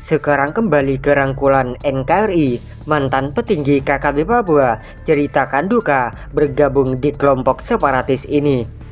Sekarang kembali ke rangkulan NKRI, mantan petinggi KKB Papua ceritakan duka bergabung di kelompok separatis ini.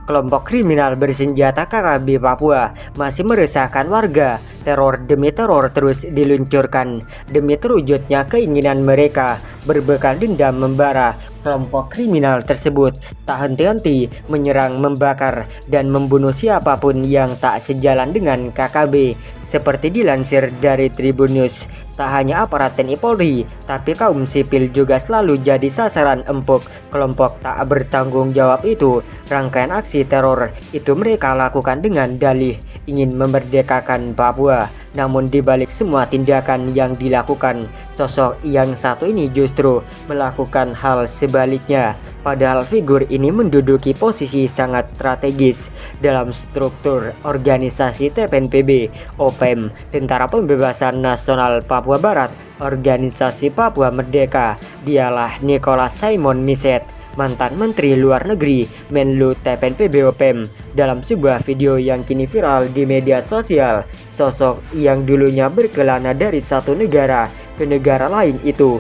Kelompok kriminal bersenjata KKB Papua masih meresahkan warga. Teror demi teror terus diluncurkan demi terwujudnya keinginan mereka. Berbekal dendam membara, kelompok kriminal tersebut tak henti-henti menyerang, membakar, dan membunuh siapapun yang tak sejalan dengan KKB. Seperti dilansir dari Tribun News, tak hanya aparat TNI Polri, tapi kaum sipil juga selalu jadi sasaran empuk kelompok tak bertanggung jawab itu. Rangkaian aksi teror itu mereka lakukan dengan dalih ingin memerdekakan Papua. Namun dibalik semua tindakan yang dilakukan, sosok yang satu ini justru melakukan hal sebaliknya. Padahal figur ini menduduki posisi sangat strategis dalam struktur organisasi TPNPB, OPM, Tentara Pembebasan Nasional Papua Barat, Organisasi Papua Merdeka. Dialah Nicholas Simon Miset, mantan Menteri Luar Negeri Menlu TPNPB OPM. Dalam sebuah video yang kini viral di media sosial, sosok yang dulunya berkelana dari satu negara ke negara lain itu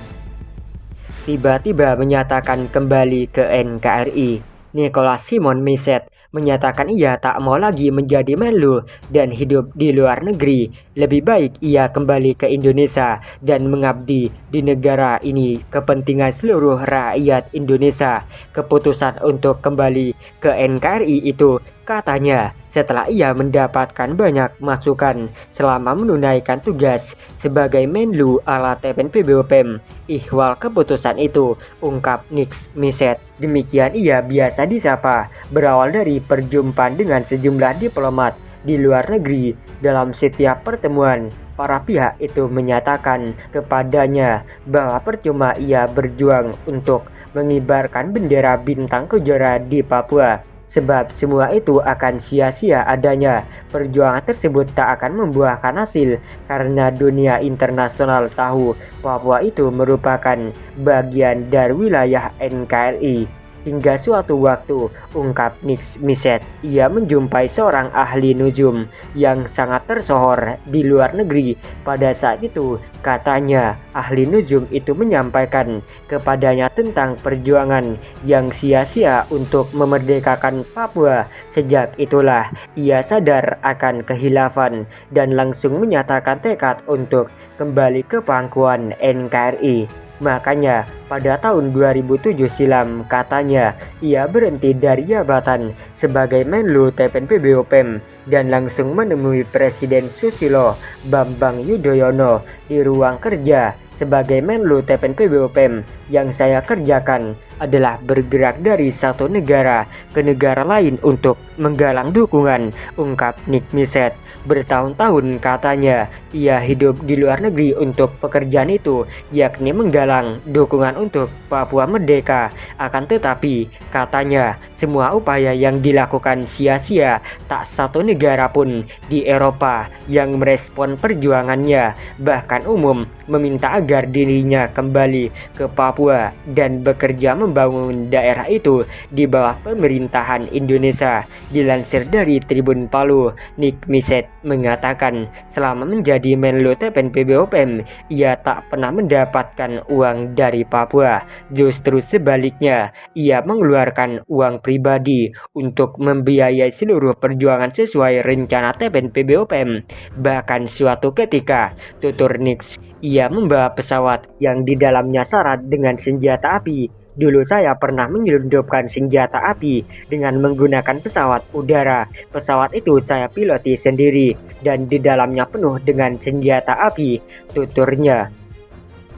tiba-tiba menyatakan kembali ke NKRI. Nicholas Simon Miset menyatakan ia tak mau lagi menjadi Menlu dan hidup di luar negeri. Lebih baik ia kembali ke Indonesia dan mengabdi di negara ini kepentingan seluruh rakyat Indonesia. Keputusan untuk kembali ke NKRI itu, katanya, setelah ia mendapatkan banyak masukan selama menunaikan tugas sebagai Menlu ala TPNPB OPM. Ihwal keputusan itu, ungkap Nick Miset. Demikian ia biasa disapa, berawal dari perjumpaan dengan sejumlah diplomat di luar negeri. Dalam setiap pertemuan, para pihak itu menyatakan kepadanya bahwa percuma ia berjuang untuk mengibarkan bendera bintang kejora di Papua, sebab semua itu akan sia-sia adanya. Perjuangan tersebut tak akan membuahkan hasil karena dunia internasional tahu Papua itu merupakan bagian dari wilayah NKRI. Hingga suatu waktu, ungkap Nick Miset, ia menjumpai seorang ahli nujum yang sangat tersohor di luar negeri. Pada saat itu, katanya, ahli nujum itu menyampaikan kepadanya tentang perjuangan yang sia-sia untuk memerdekakan Papua. Sejak itulah, ia sadar akan kehilafan dan langsung menyatakan tekad untuk kembali ke pangkuan NKRI. Makanya pada tahun 2007 silam, katanya ia berhenti dari jabatan sebagai Menlu TPNPB OPM dan langsung menemui Presiden Susilo Bambang Yudhoyono di ruang kerja. Sebagai Menlu TPNPB OPM, yang saya kerjakan adalah bergerak dari satu negara ke negara lain untuk menggalang dukungan, ungkap Nick Miset. Bertahun-tahun katanya ia hidup di luar negeri untuk pekerjaan itu, yakni menggalang dukungan untuk Papua Merdeka. Akan tetapi, katanya, semua upaya yang dilakukan sia-sia. Tak satu negara pun di Eropa yang merespon perjuangannya, bahkan umum meminta agar dirinya kembali ke Papua dan bekerja membangun daerah itu di bawah pemerintahan Indonesia. Dilansir dari Tribun Palu, Nick Miset mengatakan selama menjadi Menlu TPNPB OPM, ia tak pernah mendapatkan uang dari Papua. Justru sebaliknya, ia mengeluarkan uang pribadi untuk membiayai seluruh perjuangan sesuai rencana TPNPB OPM. Bahkan suatu ketika, tutur Nix, ia membawa pesawat yang di dalamnya syarat dengan senjata api. Dulu saya pernah menyelundupkan senjata api dengan menggunakan pesawat udara. Pesawat itu saya piloti sendiri dan di dalamnya penuh dengan senjata api, tuturnya.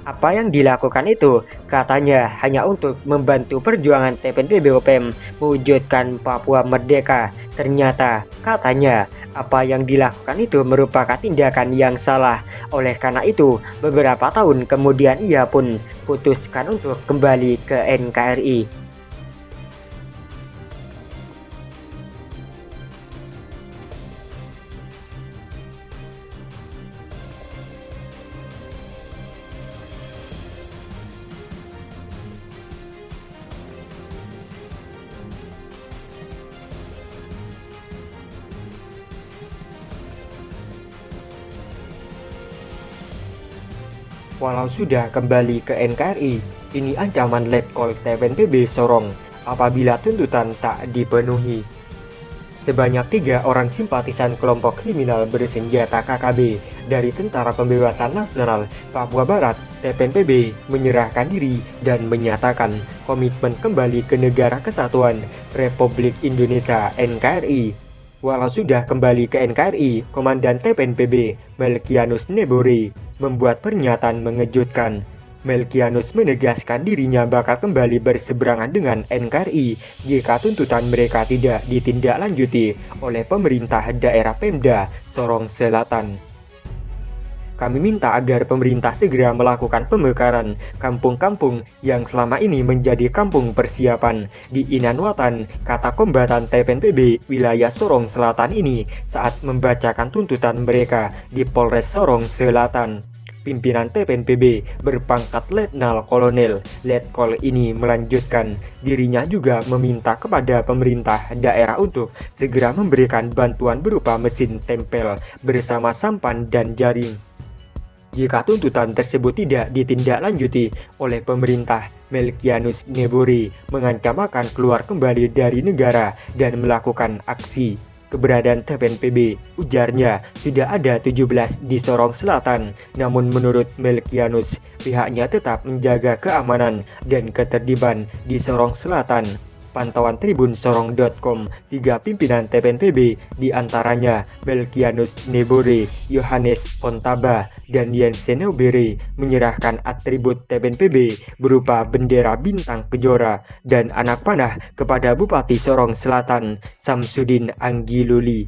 Apa yang dilakukan itu, katanya, hanya untuk membantu perjuangan TPNPB OPM mewujudkan Papua Merdeka. Ternyata, katanya, apa yang dilakukan itu merupakan tindakan yang salah. Oleh karena itu, beberapa tahun kemudian ia pun putuskan untuk kembali ke NKRI. Walau sudah kembali ke NKRI, ini ancaman Letkol TPNPB Sorong apabila tuntutan tak dipenuhi. Sebanyak 3 orang simpatisan kelompok kriminal bersenjata KKB dari Tentara Pembebasan Nasional Papua Barat (TPNPB) menyerahkan diri dan menyatakan komitmen kembali ke Negara Kesatuan Republik Indonesia (NKRI). Walau sudah kembali ke NKRI, Komandan TPNPB Melkianus Nebori membuat pernyataan mengejutkan. Melkianus menegaskan dirinya bakal kembali berseberangan dengan NKRI jika tuntutan mereka tidak ditindaklanjuti oleh pemerintah daerah Pemda Sorong Selatan. Kami minta agar pemerintah segera melakukan pemekaran kampung-kampung yang selama ini menjadi kampung persiapan di Inanwatan, kata kombatan TPNPB wilayah Sorong Selatan ini saat membacakan tuntutan mereka di Polres Sorong Selatan. Pimpinan TPNPB berpangkat Letnan Kolonel Letkol ini melanjutkan, dirinya juga meminta kepada pemerintah daerah untuk segera memberikan bantuan berupa mesin tempel bersama sampan dan jaring. Jika tuntutan tersebut tidak ditindaklanjuti oleh pemerintah, Melkianus Nebori mengancam akan keluar kembali dari negara dan melakukan aksi. Keberadaan TPNPB, ujarnya, sudah ada 17 di Sorong Selatan, namun menurut Melkianus, pihaknya tetap menjaga keamanan dan ketertiban di Sorong Selatan. Pantauan Tribun Sorong.com, 3 pimpinan TPNPB, diantaranya Melkianus Nebori, Yohanes Pontaba, dan Yensen Obere, menyerahkan atribut TPNPB berupa bendera bintang kejora dan anak panah kepada Bupati Sorong Selatan, Samsudin Anggiluli.